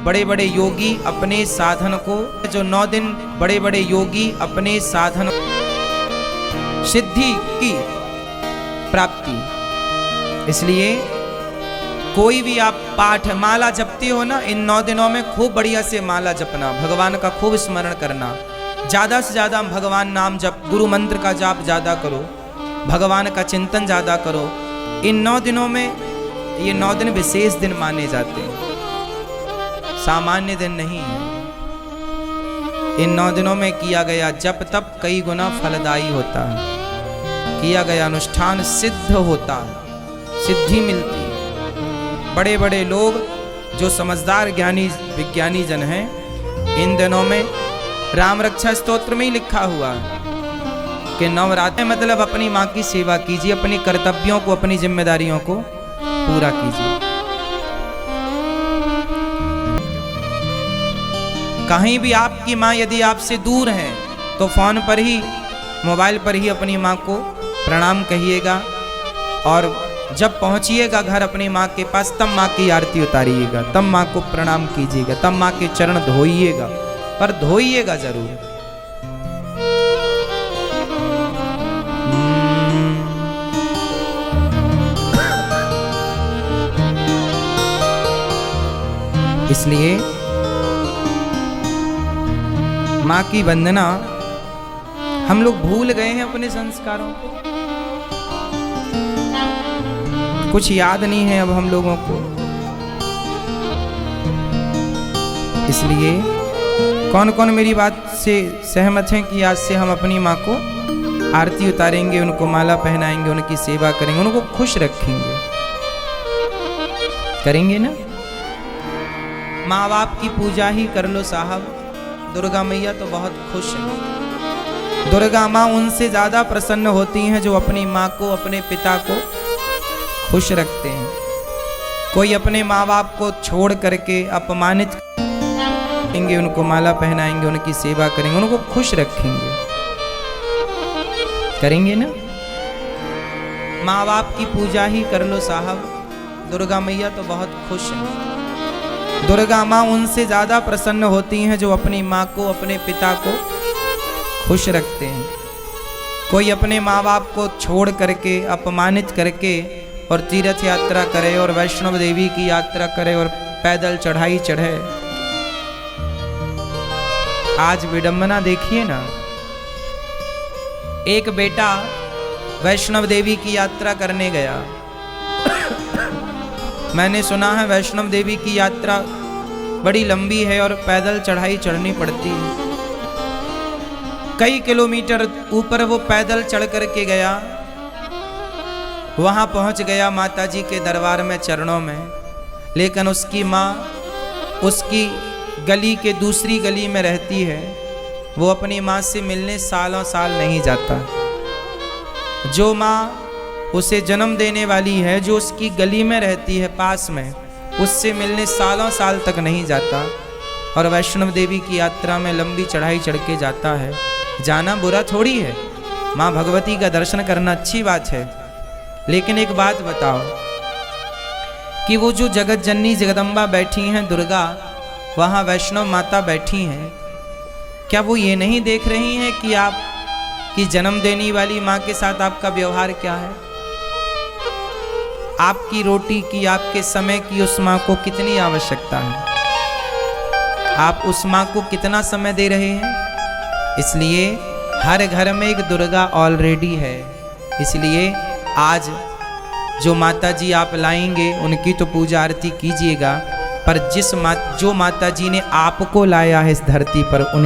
बड़े बड़े योगी अपने साधन को, जो 9 दिन बड़े बड़े योगी अपने साधन सिद्धि की प्राप्ति। इसलिए कोई भी आप पाठ माला जपते हो ना, इन 9 दिनों में खूब बढ़िया से माला जपना, भगवान का खूब स्मरण करना, ज़्यादा से ज़्यादा भगवान नाम जप, गुरु मंत्र का जाप ज़्यादा करो, भगवान का चिंतन ज़्यादा करो। इन 9 दिनों में, ये 9 दिन विशेष दिन माने जाते हैं, सामान्य दिन नहीं है। इन 9 दिनों में किया गया जप तप कई गुना फलदायी होता है, किया गया अनुष्ठान सिद्ध होता है, सिद्धि मिलती है। बड़े बड़े लोग जो समझदार ज्ञानी विज्ञानी जन हैं, इन दिनों में राम रक्षा स्तोत्र में ही लिखा हुआ है कि नवरात्र मतलब अपनी माँ की सेवा कीजिए, अपने कर्तव्यों को, अपनी जिम्मेदारियों को पूरा कीजिए। कहीं भी आपकी माँ यदि आपसे दूर है तो फोन पर ही, मोबाइल पर ही अपनी माँ को प्रणाम कहिएगा, और जब पहुंचिएगा घर अपनी माँ के पास तब माँ की आरती उतारिएगा, तब माँ को प्रणाम कीजिएगा, तब माँ के चरण धोइएगा, पर धोइएगा जरूर। इसलिए माँ की वंदना हम लोग भूल गए हैं, अपने संस्कारों को कुछ याद नहीं है अब हम लोगों को। इसलिए कौन कौन मेरी बात से सहमत हैं कि आज से हम अपनी माँ को आरती उतारेंगे, उनको माला पहनाएंगे, उनकी सेवा करेंगे, उनको खुश रखेंगे, करेंगे ना? माँ बाप की पूजा ही कर लो साहब, दुर्गा मैया तो बहुत खुश है। दुर्गा माँ उनसे ज्यादा प्रसन्न होती हैं जो अपनी माँ को, अपने पिता को खुश रखते हैं। कोई अपने माँ बाप को छोड़ करके अपमानित करेंगे, उनको माला पहनाएंगे, उनकी सेवा करेंगे, उनको खुश रखेंगे, करेंगे ना? माँ बाप की पूजा ही कर लो साहब, दुर्गा मैया तो बहुत खुश है। दुर्गा माँ उनसे ज्यादा प्रसन्न होती हैं जो अपनी माँ को, अपने पिता को खुश रखते हैं। कोई अपने माँ बाप को छोड़ करके, अपमानित करके और तीर्थ यात्रा करे और वैष्णव देवी की यात्रा करे और पैदल चढ़ाई चढ़े। आज विडंबना देखिए ना, एक बेटा वैष्णव देवी की यात्रा करने गया। मैंने सुना है वैष्णव देवी की यात्रा बड़ी लंबी है और पैदल चढ़ाई चढ़नी पड़ती है। कई किलोमीटर ऊपर वो पैदल चढ़ करके गया, वहां पहुंच गया माता जी के दरबार में, चरणों में, लेकिन उसकी माँ उसकी गली के दूसरी गली में रहती है। वो अपनी माँ से मिलने सालों साल नहीं जाता। जो माँ उसे जन्म देने वाली है, जो उसकी गली में रहती है पास में, उससे मिलने सालों साल तक नहीं जाता, और वैष्णव देवी की यात्रा में लंबी चढ़ाई चढ़ के जाता है। जाना बुरा थोड़ी है, माँ भगवती का दर्शन करना अच्छी बात है, लेकिन एक बात बताओ कि वो जो जगत जननी जगदम्बा बैठी हैं दुर्गा, वहाँ वैष्णव माता बैठी हैं, क्या वो ये नहीं देख रही हैं कि आप की जन्म देने वाली माँ के साथ आपका व्यवहार क्या है? आपकी रोटी की, आपके समय की उस माँ को कितनी आवश्यकता है? आप उस माँ को कितना समय दे रहे हैं? इसलिए हर घर में एक दुर्गा ऑलरेडी है। इसलिए आज जो माता जी आप लाएंगे उनकी तो पूजा आरती कीजिएगा, पर जो माता जी ने आपको लाया है इस धरती पर, उन